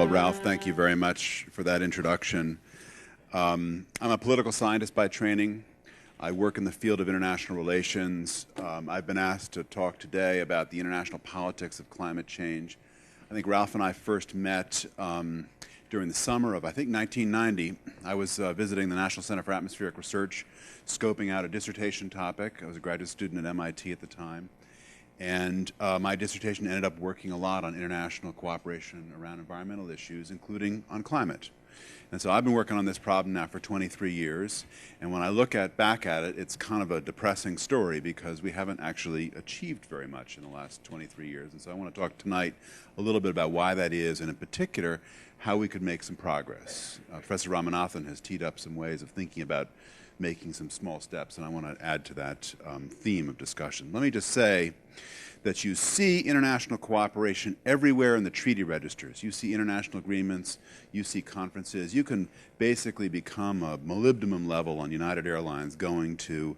Well, Ralph, thank you very much for that introduction. I'm a political scientist by training. I work in the field of international relations. I've been asked to talk today about the international politics of climate change. I think Ralph and I first met during the summer of, I think, 1990. I was visiting the National Center for Atmospheric Research, scoping out a dissertation topic. I was a graduate student at MIT at the time. And my dissertation ended up working a lot on international cooperation around environmental issues, including on climate. And so I've been working on this problem now for 23 years. And when I look back at it, it's kind of a depressing story because we haven't actually achieved very much in the last 23 years. And so I want to talk tonight a little bit about why that is, and in particular, how we could make some progress. Professor Ramanathan has teed up some ways of thinking about making some small steps, and I want to add to that theme of discussion. Let me just say that you see international cooperation everywhere in the treaty registers. You see international agreements, you see conferences. You can basically become a molybdenum level on United Airlines going to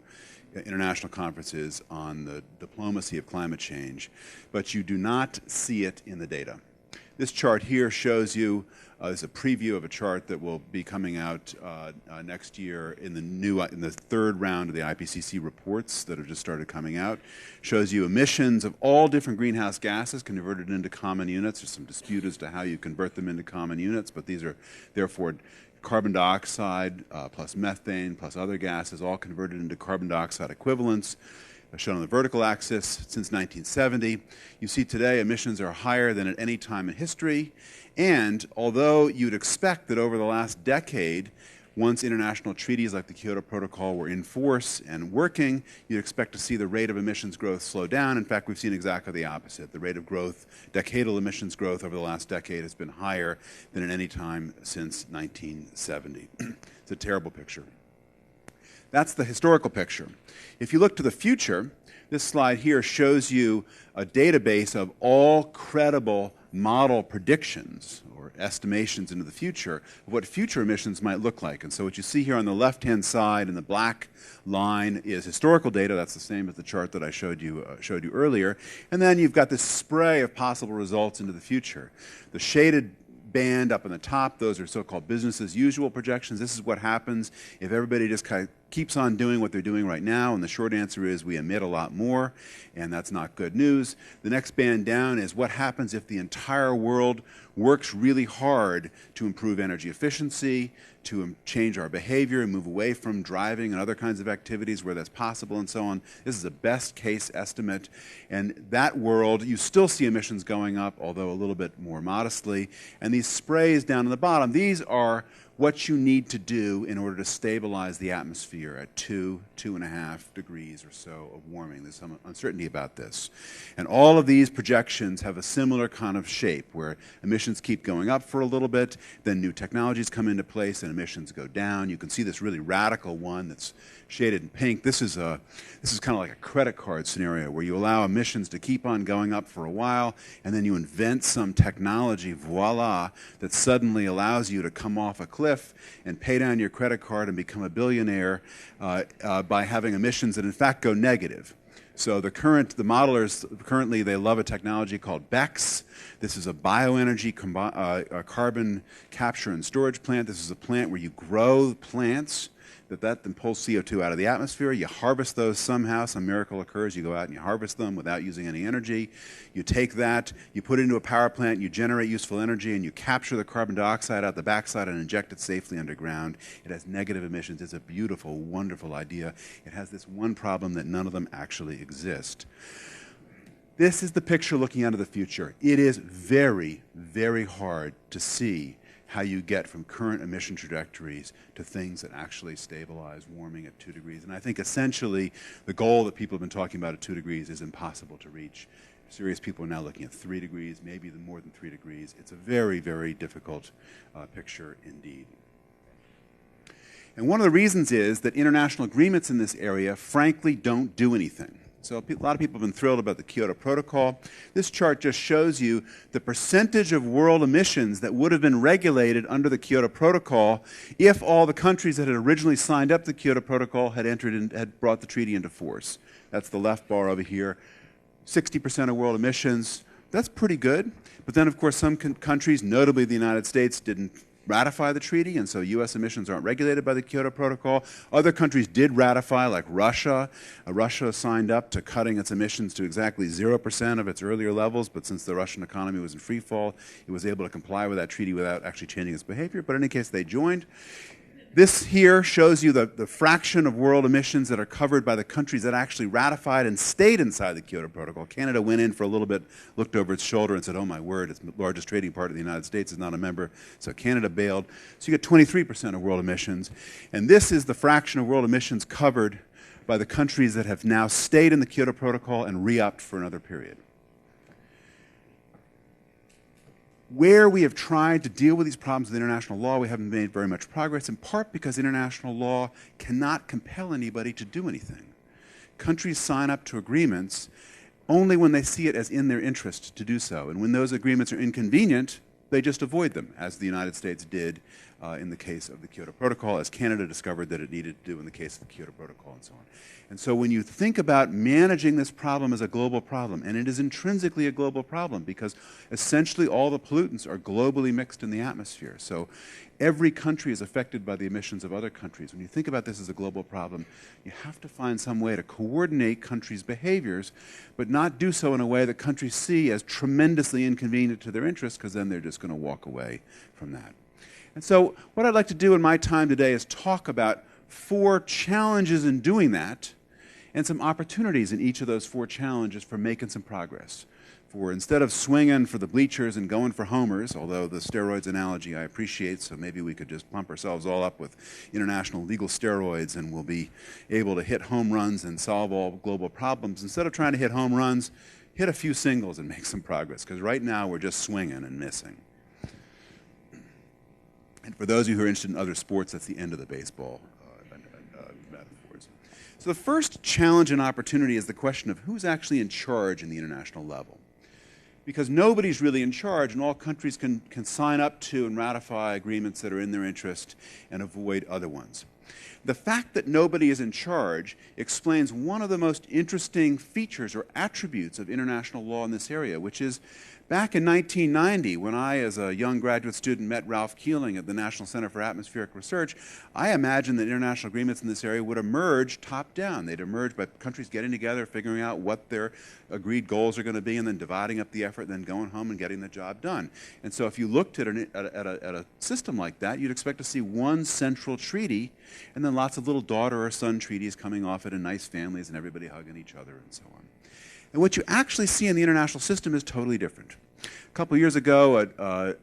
international conferences on the diplomacy of climate change, but you do not see it in the data. This chart here shows you is a preview of a chart that will be coming out next year in the third round of the IPCC reports that have just started coming out. Shows you emissions of all different greenhouse gases converted into common units. There's some dispute as to how you convert them into common units, but these are therefore carbon dioxide plus methane plus other gases all converted into carbon dioxide equivalents. Shown on the vertical axis since 1970. You see today emissions are higher than at any time in history, and although you'd expect that over the last decade, once international treaties like the Kyoto Protocol were in force and working, you'd expect to see the rate of emissions growth slow down. In fact, we've seen exactly the opposite. The rate of growth, decadal emissions growth over the last decade has been higher than at any time since 1970. It's a terrible picture. That's the historical picture. If you look to the future, this slide here shows you a database of all credible model predictions or estimations into the future of what future emissions might look like. And so what you see here on the left-hand side in the black line is historical data. That's the same as the chart that I showed you earlier. And then you've got this spray of possible results into the future. The shaded band up on the top, those are so-called business as usual projections. This is what happens if everybody just kind of keeps on doing what they're doing right now, and the short answer is we emit a lot more, and that's not good news. The next band down is what happens if the entire world works really hard to improve energy efficiency, to change our behavior and move away from driving and other kinds of activities where that's possible and so on. This is a best case estimate, and that world, you still see emissions going up, although a little bit more modestly, and these sprays down on the bottom, these are what you need to do in order to stabilize the atmosphere at 2.5 degrees or so of warming. There's some uncertainty about this. And all of these projections have a similar kind of shape where emissions keep going up for a little bit, then new technologies come into place and emissions go down. You can see this really radical one that's shaded in pink. This is kind of like a credit card scenario where you allow emissions to keep on going up for a while, and then you invent some technology, voila, that suddenly allows you to come off a cliff and pay down your credit card and become a billionaire by having emissions that in fact go negative. So the modelers currently, they love a technology called BECCS. This is a bioenergy carbon capture and storage plant. This is a plant where you grow plants that then pulls CO2 out of the atmosphere. You harvest those somehow. Some miracle occurs. You go out and you harvest them without using any energy. You take that, you put it into a power plant, you generate useful energy, and you capture the carbon dioxide out the backside and inject it safely underground. It has negative emissions. It's a beautiful, wonderful idea. It has this one problem that none of them actually exist. This is the picture looking out of the future. It is very, very hard to see how you get from current emission trajectories to things that actually stabilize warming at 2 degrees. And I think essentially the goal that people have been talking about at 2 degrees is impossible to reach. Serious people are now looking at 3 degrees, maybe more than 3 degrees. It's a very, very difficult picture indeed. And one of the reasons is that international agreements in this area frankly don't do anything. So a lot of people have been thrilled about the Kyoto Protocol. This chart just shows you the percentage of world emissions that would have been regulated under the Kyoto Protocol if all the countries that had originally signed up the Kyoto Protocol had brought the treaty into force. That's the left bar over here. 60% of world emissions, that's pretty good. But then, of course, some countries, notably the United States, didn't ratify the treaty, and so U.S. emissions aren't regulated by the Kyoto Protocol. Other countries did ratify, like Russia. Russia signed up to cutting its emissions to exactly 0% of its earlier levels, but since the Russian economy was in free fall, it was able to comply with that treaty without actually changing its behavior. But in any case, they joined. This here shows you the fraction of world emissions that are covered by the countries that actually ratified and stayed inside the Kyoto Protocol. Canada went in for a little bit, looked over its shoulder and said, oh my word, its largest trading partner, the United States, is not a member, so Canada bailed. So you get 23% of world emissions. And this is the fraction of world emissions covered by the countries that have now stayed in the Kyoto Protocol and re-upped for another period. Where we have tried to deal with these problems with international law, we haven't made very much progress, in part because international law cannot compel anybody to do anything. Countries sign up to agreements only when they see it as in their interest to do so. And when those agreements are inconvenient, they just avoid them, as the United States did in the case of the Kyoto Protocol, as Canada discovered that it needed to do in the case of the Kyoto Protocol, and so on. And so when you think about managing this problem as a global problem, and it is intrinsically a global problem because essentially all the pollutants are globally mixed in the atmosphere. So every country is affected by the emissions of other countries. When you think about this as a global problem, you have to find some way to coordinate countries' behaviors, but not do so in a way that countries see as tremendously inconvenient to their interests, because then they're just going to walk away from that. And so what I'd like to do in my time today is talk about 4 challenges in doing that, and some opportunities in each of those 4 challenges for making some progress. For instead of swinging for the bleachers and going for homers, although the steroids analogy I appreciate, so maybe we could just pump ourselves all up with international legal steroids and we'll be able to hit home runs and solve all global problems. Instead of trying to hit home runs, hit a few singles and make some progress, because right now we're just swinging and missing. And for those of you who are interested in other sports, that's the end of the baseball metaphors. So the first challenge and opportunity is the question of who's actually in charge in the international level. Because nobody's really in charge, and all countries can sign up to and ratify agreements that are in their interest and avoid other ones. The fact that nobody is in charge explains one of the most interesting features or attributes of international law in this area, which is back in 1990, when I, as a young graduate student, met Ralph Keeling at the National Center for Atmospheric Research, I imagined that international agreements in this area would emerge top-down. They'd emerge by countries getting together, figuring out what their agreed goals are going to be, and then dividing up the effort, and then going home and getting the job done. And so if you looked at a system like that, you'd expect to see one central treaty, and then lots of little daughter or son treaties coming off it in nice families and everybody hugging each other and so on. And what you actually see in the international system is totally different. A couple years ago,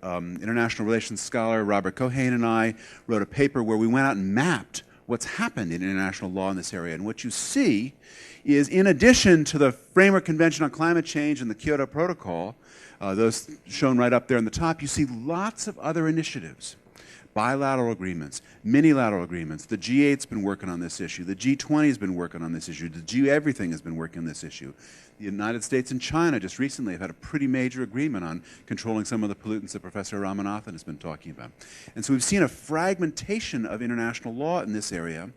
international relations scholar Robert Cohane and I wrote a paper where we went out and mapped what's happened in international law in this area. And what you see is, in addition to the Framework Convention on Climate Change and the Kyoto Protocol, those shown right up there on the top, you see lots of other initiatives. Bilateral agreements, minilateral agreements. The G8's been working on this issue. The G20's been working on this issue. The G-everything has been working on this issue. The United States and China just recently have had a pretty major agreement on controlling some of the pollutants that Professor Ramanathan has been talking about. And so we've seen a fragmentation of international law in this area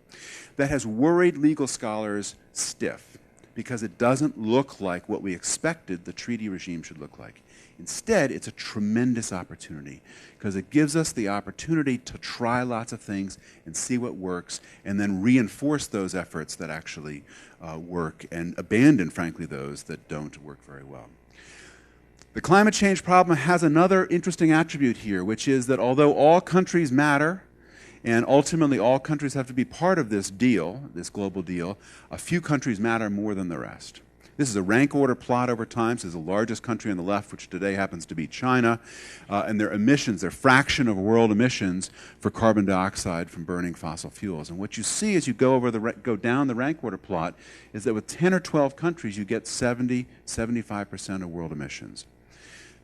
that has worried legal scholars stiff, because it doesn't look like what we expected the treaty regime should look like. Instead, it's a tremendous opportunity, because it gives us the opportunity to try lots of things and see what works, and then reinforce those efforts that actually work, and abandon, frankly, those that don't work very well. The climate change problem has another interesting attribute here, which is that although all countries matter, and ultimately all countries have to be part of this deal, this global deal, a few countries matter more than the rest. This is a rank order plot over time. This is the largest country on the left, which today happens to be China, and their emissions, their fraction of world emissions for carbon dioxide from burning fossil fuels. And what you see as you go down the rank order plot is that with 10 or 12 countries, you get 75% of world emissions.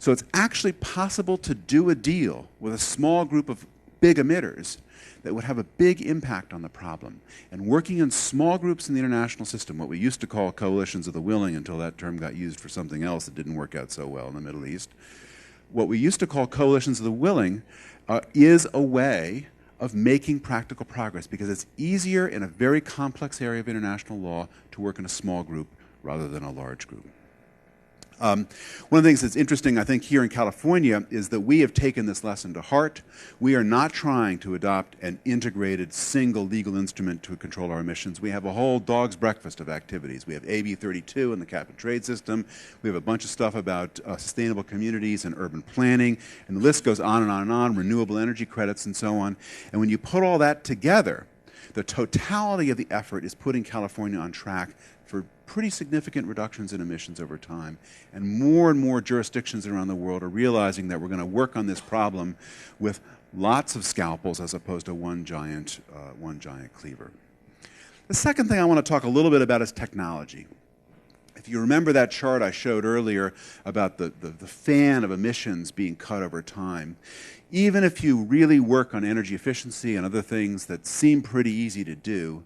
So it's actually possible to do a deal with a small group of big emitters that would have a big impact on the problem. And working in small groups in the international system, what we used to call coalitions of the willing until that term got used for something else that didn't work out so well in the Middle East, what we used to call coalitions of the willing is a way of making practical progress, because it's easier in a very complex area of international law to work in a small group rather than a large group. One of the things that's interesting, I think, here in California is that we have taken this lesson to heart. We are not trying to adopt an integrated single legal instrument to control our emissions. We have a whole dog's breakfast of activities. We have AB 32 and the cap and trade system. We have a bunch of stuff about sustainable communities and urban planning, and the list goes on and on and on, renewable energy credits and so on. And when you put all that together, the totality of the effort is putting California on track for pretty significant reductions in emissions over time. And more jurisdictions around the world are realizing that we're going to work on this problem with lots of scalpels as opposed to one giant cleaver. The second thing I want to talk a little bit about is technology. If you remember that chart I showed earlier about the fan of emissions being cut over time, even if you really work on energy efficiency and other things that seem pretty easy to do,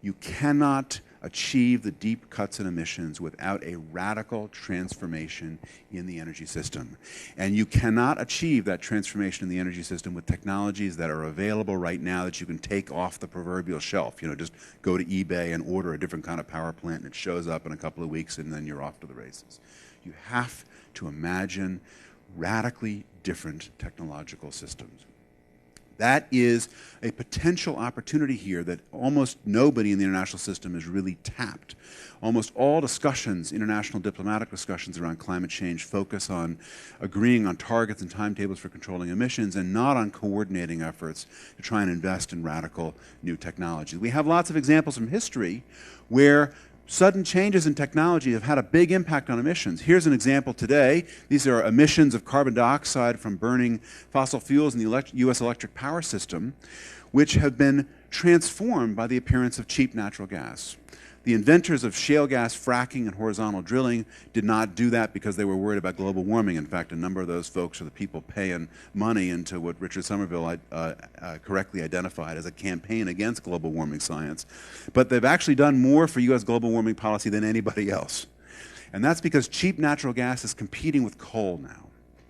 you cannot achieve the deep cuts in emissions without a radical transformation in the energy system. And you cannot achieve that transformation in the energy system with technologies that are available right now that you can take off the proverbial shelf. You know, just go to eBay and order a different kind of power plant and it shows up in a couple of weeks and then you're off to the races. You have to imagine radically different technological systems. That is a potential opportunity here that almost nobody in the international system has really tapped. Almost all discussions, international diplomatic discussions around climate change, focus on agreeing on targets and timetables for controlling emissions and not on coordinating efforts to try and invest in radical new technology. We have lots of examples from history where sudden changes in technology have had a big impact on emissions. Here's an example today. These are emissions of carbon dioxide from burning fossil fuels in the U.S. electric power system, which have been transformed by the appearance of cheap natural gas. The inventors of shale gas fracking and horizontal drilling did not do that because they were worried about global warming. In fact, a number of those folks are the people paying money into what Richard Somerville correctly identified as a campaign against global warming science. But they've actually done more for U.S. global warming policy than anybody else. And that's because cheap natural gas is competing with coal now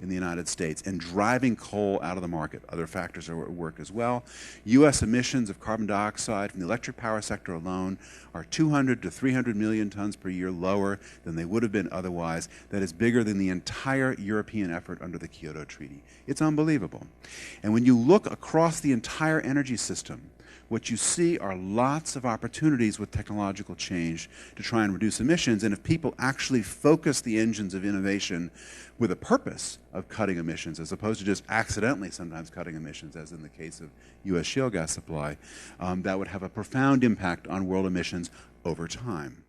in the United States and driving coal out of the market. Other factors are at work as well. U.S. emissions of carbon dioxide from the electric power sector alone are 200 to 300 million tons per year lower than they would have been otherwise. That is bigger than the entire European effort under the Kyoto Treaty. It's unbelievable. And when you look across the entire energy system, what you see are lots of opportunities with technological change to try and reduce emissions. And if people actually focus the engines of innovation with a purpose of cutting emissions, as opposed to just accidentally sometimes cutting emissions, as in the case of U.S. shale gas supply, that would have a profound impact on world emissions over time.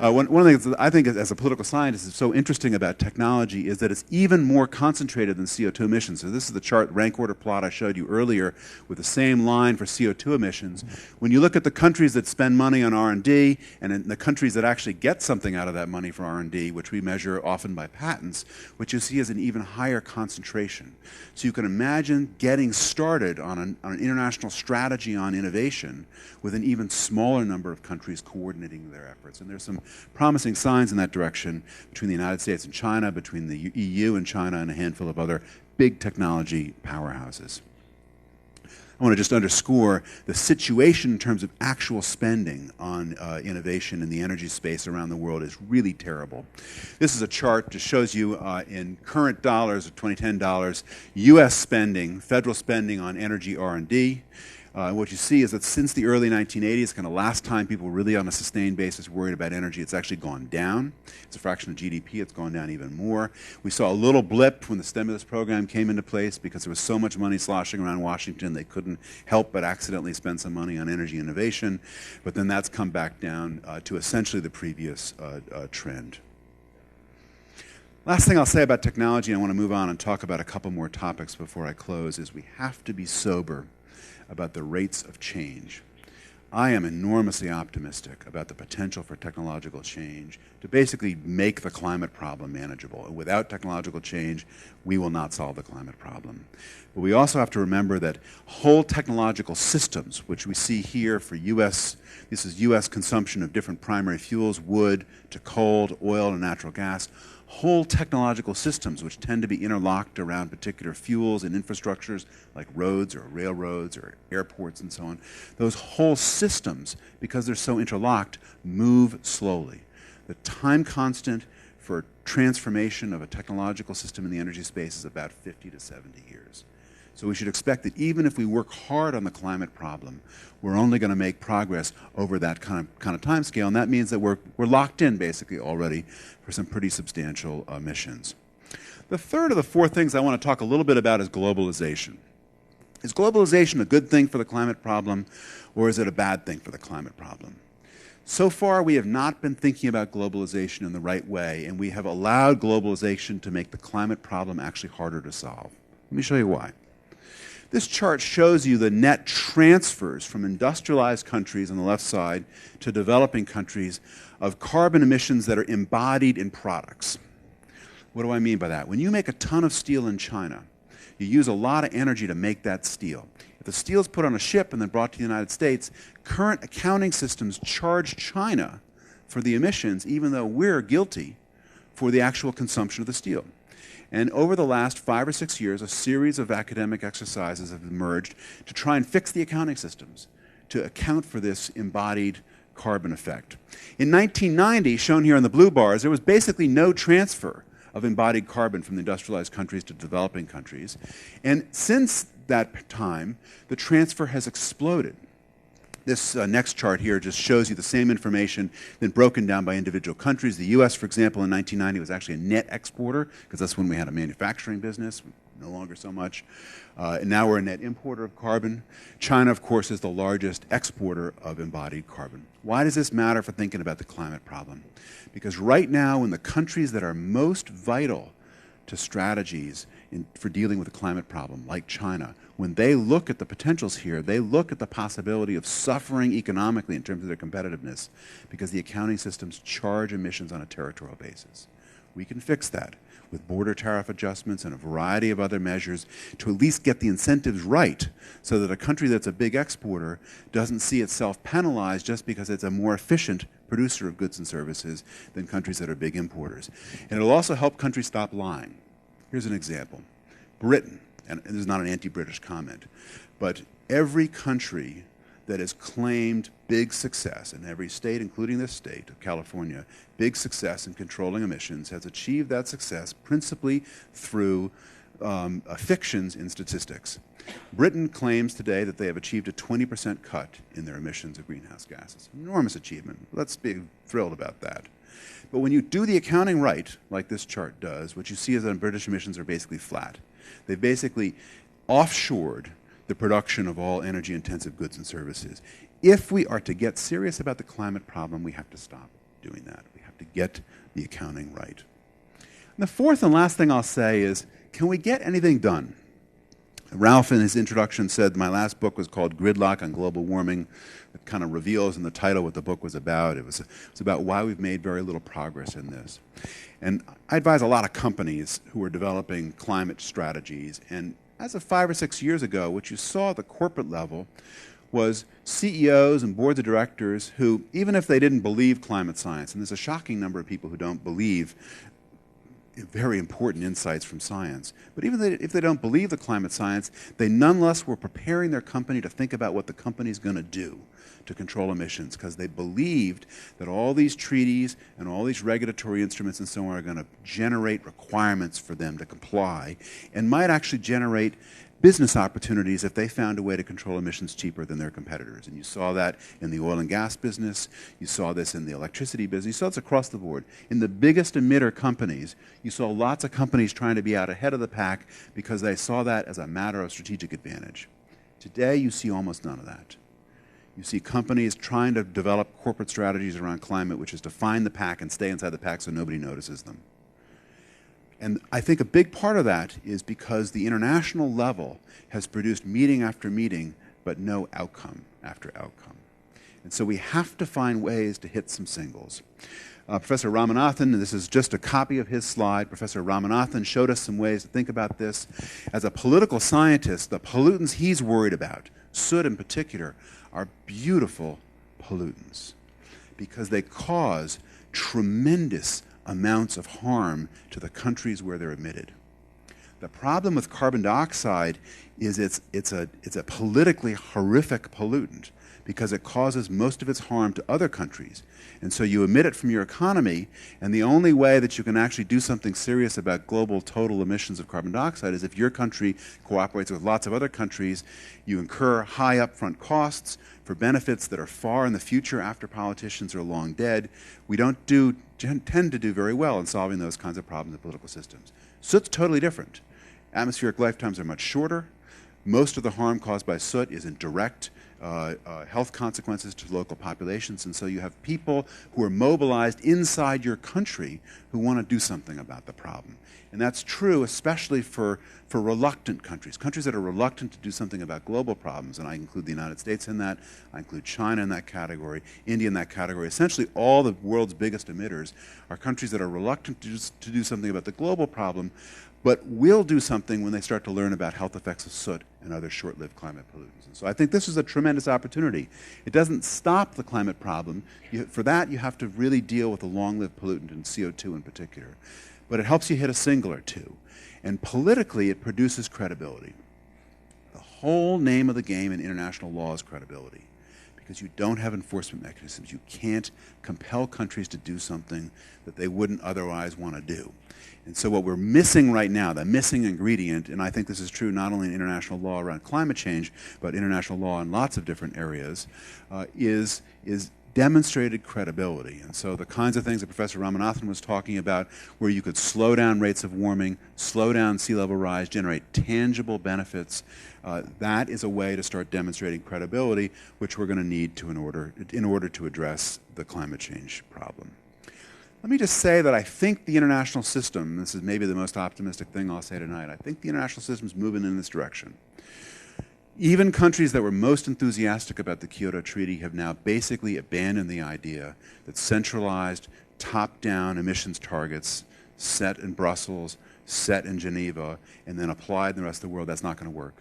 One of the things that I think as a political scientist is so interesting about technology is that it's even more concentrated than CO2 emissions. So this is the chart, rank order plot I showed you earlier with the same line for CO2 emissions. When you look at the countries that spend money on R&D and in the countries that actually get something out of that money for R&D, which we measure often by patents, what you see is an even higher concentration. So you can imagine getting started on an international strategy on innovation with an even smaller number of countries coordinating their efforts. And there's some promising signs in that direction between the United States and China, between the EU and China, and a handful of other big technology powerhouses. I want to just underscore the situation in terms of actual spending on innovation in the energy space around the world is really terrible. This is a chart that shows you in current dollars, or 2010 dollars, U.S. spending, federal spending on energy R&D. What you see is that since the early 1980s, kind of last time people were really on a sustained basis worried about energy, it's actually gone down. It's a fraction of GDP. It's gone down even more. We saw a little blip when the stimulus program came into place because there was so much money sloshing around Washington they couldn't help but accidentally spend some money on energy innovation. But then that's come back down to essentially the previous trend. Last thing I'll say about technology, and I want to move on and talk about a couple more topics before I close, is we have to be sober about the rates of change. I am enormously optimistic about the potential for technological change to basically make the climate problem manageable. And without technological change, we will not solve the climate problem. But we also have to remember that whole technological systems, which we see here for U.S., this is U.S. consumption of different primary fuels, wood to coal to oil and natural gas, whole technological systems which tend to be interlocked around particular fuels and infrastructures like roads or railroads or airports and so on. Those whole systems, because they're so interlocked, move slowly. The time constant for transformation of a technological system in the energy space is about 50 to 70 years. So we should expect that even if we work hard on the climate problem, we're only going to make progress over that kind of time scale, and that means that we're locked in basically already for some pretty substantial emissions. The third of the four things I want to talk a little bit about is globalization. Is globalization a good thing for the climate problem, or is it a bad thing for the climate problem? So far, we have not been thinking about globalization in the right way, and we have allowed globalization to make the climate problem actually harder to solve. Let me show you why. This chart shows you the net transfers from industrialized countries on the left side to developing countries of carbon emissions that are embodied in products. What do I mean by that? When you make a ton of steel in China, you use a lot of energy to make that steel. If the steel is put on a ship and then brought to the United States, current accounting systems charge China for the emissions, even though we're guilty for the actual consumption of the steel. And over the last 5 or 6 years, a series of academic exercises have emerged to try and fix the accounting systems to account for this embodied carbon effect. In 1990, shown here in the blue bars, there was basically no transfer of embodied carbon from the industrialized countries to developing countries. And since that time, the transfer has exploded. This next chart here just shows you the same information, then broken down by individual countries. The US, for example, in 1990 was actually a net exporter, because that's when we had a manufacturing business, no longer so much. And now we're a net importer of carbon. China, of course, is the largest exporter of embodied carbon. Why does this matter for thinking about the climate problem? Because right now, in the countries that are most vital to strategies for dealing with the climate problem, like China, when they look at the potentials here, they look at the possibility of suffering economically in terms of their competitiveness because the accounting systems charge emissions on a territorial basis. We can fix that with border tariff adjustments and a variety of other measures to at least get the incentives right so that a country that's a big exporter doesn't see itself penalized just because it's a more efficient producer of goods and services than countries that are big importers. And it'll also help countries stop lying. Here's an example. Britain, and this is not an anti-British comment, but every country that has claimed big success in every state, including this state of California, big success in controlling emissions, has achieved that success principally through fictions in statistics. Britain claims today that they have achieved a 20% cut in their emissions of greenhouse gases. Enormous achievement. Let's be thrilled about that. But when you do the accounting right, like this chart does, what you see is that British emissions are basically flat. They've basically offshored the production of all energy-intensive goods and services. If we are to get serious about the climate problem, we have to stop doing that. We have to get the accounting right. And the fourth and last thing I'll say is, can we get anything done? Ralph, in his introduction, said my last book was called Gridlock on Global Warming. It kind of reveals in the title what the book was about. It was about why we've made very little progress in this. And I advise a lot of companies who are developing climate strategies. And as of 5 or 6 years ago, what you saw at the corporate level was CEOs and boards of directors who, even if they didn't believe climate science, and there's a shocking number of people who don't believe very important insights from science. But even if they don't believe the climate science, they nonetheless were preparing their company to think about what the company's going to do to control emissions, because they believed that all these treaties and all these regulatory instruments and so on are going to generate requirements for them to comply and might actually generate business opportunities if they found a way to control emissions cheaper than their competitors. And you saw that in the oil and gas business. You saw this in the electricity business. You saw this across the board. In the biggest emitter companies, you saw lots of companies trying to be out ahead of the pack because they saw that as a matter of strategic advantage. Today, you see almost none of that. You see companies trying to develop corporate strategies around climate, which is to find the pack and stay inside the pack so nobody notices them. And I think a big part of that is because the international level has produced meeting after meeting, but no outcome after outcome. And so we have to find ways to hit some singles. Professor Ramanathan, and this is just a copy of his slide, Professor Ramanathan showed us some ways to think about this. As a political scientist, the pollutants he's worried about, soot in particular, are beautiful pollutants because they cause tremendous amounts of harm to the countries where they're emitted. The problem with carbon dioxide is it's a politically horrific pollutant because it causes most of its harm to other countries. And so you emit it from your economy, and the only way that you can actually do something serious about global total emissions of carbon dioxide is if your country cooperates with lots of other countries. You incur high upfront costs for benefits that are far in the future after politicians are long dead. We don't tend to do very well in solving those kinds of problems in political systems. Soot's totally different. Atmospheric lifetimes are much shorter. Most of the harm caused by soot is in direct health consequences to local populations, and so you have people who are mobilized inside your country who want to do something about the problem. And that's true especially for reluctant countries, countries that are reluctant to do something about global problems, and I include the United States in that, I include China in that category, India in that category. Essentially all the world's biggest emitters are countries that are reluctant to do something about the global problem, but will do something when they start to learn about health effects of soot and other short-lived climate pollutants. And so I think this is a tremendous opportunity. It doesn't stop the climate problem. For that, you have to really deal with the long-lived pollutant and CO2 in particular. But it helps you hit a single or two. And politically, it produces credibility. The whole name of the game in international law is credibility, because you don't have enforcement mechanisms. You can't compel countries to do something that they wouldn't otherwise want to do. And so what we're missing right now, the missing ingredient, and I think this is true not only in international law around climate change, but international law in lots of different areas, is demonstrated credibility. And so the kinds of things that Professor Ramanathan was talking about, where you could slow down rates of warming, slow down sea level rise, generate tangible benefits, that is a way to start demonstrating credibility, which we're going to need in order to address the climate change problem. Let me just say that I think the international system, this is maybe the most optimistic thing I'll say tonight, I think the international system is moving in this direction. Even countries that were most enthusiastic about the Kyoto Treaty have now basically abandoned the idea that centralized, top-down emissions targets set in Brussels, set in Geneva, and then applied in the rest of the world, that's not going to work.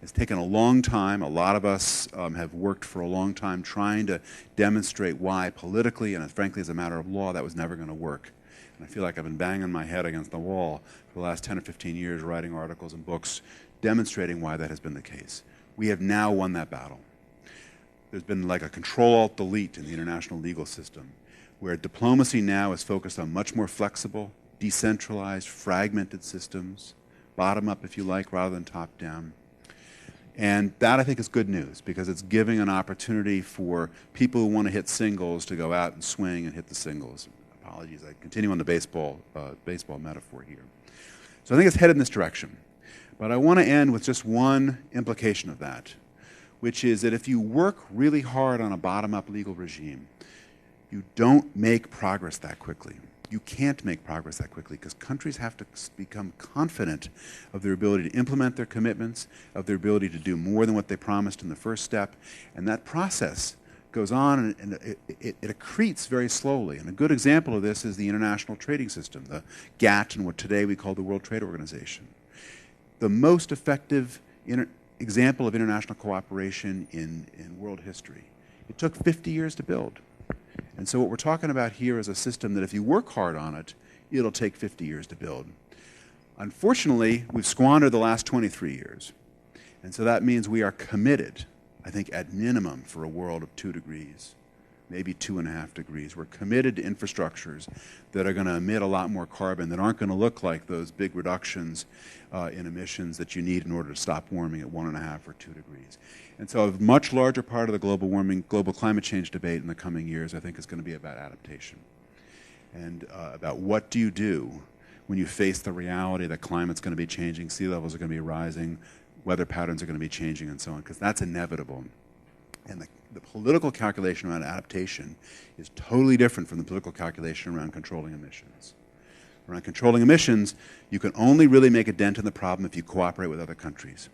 It's taken a long time. A lot of us have worked for a long time trying to demonstrate why politically and frankly as a matter of law that was never going to work. And I feel like I've been banging my head against the wall for the last 10 or 15 years writing articles and books demonstrating why that has been the case. We have now won that battle. There's been like a Control-Alt-Delete in the international legal system, where diplomacy now is focused on much more flexible, decentralized, fragmented systems, bottom-up if you like, rather than top-down. And that, I think, is good news, because it's giving an opportunity for people who want to hit singles to go out and swing and hit the singles. Apologies, I continue on the baseball metaphor here. So I think it's headed in this direction. But I want to end with just one implication of that, which is that if you work really hard on a bottom-up legal regime, you don't make progress that quickly. You can't make progress that quickly, because countries have to become confident of their ability to implement their commitments, of their ability to do more than what they promised in the first step. And that process goes on, and it accretes very slowly. And a good example of this is the international trading system, the GATT, and what today we call the World Trade Organization. The most effective example of international cooperation in world history. It took 50 years to build. And so what we're talking about here is a system that if you work hard on it, it'll take 50 years to build. Unfortunately, we've squandered the last 23 years. And so that means we are committed, I think at minimum, for a world of 2 degrees, maybe 2.5 degrees. We're committed to infrastructures that are going to emit a lot more carbon, that aren't going to look like those big reductions in emissions that you need in order to stop warming at 1.5 or 2 degrees. And so a much larger part of the global climate change debate in the coming years, I think, is going to be about adaptation. And about what do you do when you face the reality that climate's going to be changing, sea levels are going to be rising, weather patterns are going to be changing, and so on, because that's inevitable. And the political calculation around adaptation is totally different from the political calculation around controlling emissions. Around controlling emissions, you can only really make a dent in the problem if you cooperate with other countries.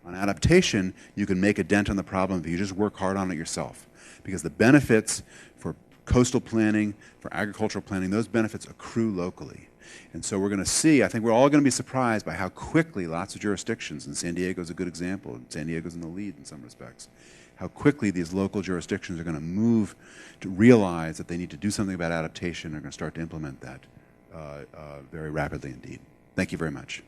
On adaptation, you can make a dent on the problem if you just work hard on it yourself, because the benefits for coastal planning, for agricultural planning, those benefits accrue locally. And so we're going to see, I think we're all going to be surprised by how quickly lots of jurisdictions, and San Diego is a good example, and San Diego's in the lead in some respects, how quickly these local jurisdictions are going to move to realize that they need to do something about adaptation and are going to start to implement that very rapidly indeed. Thank you very much.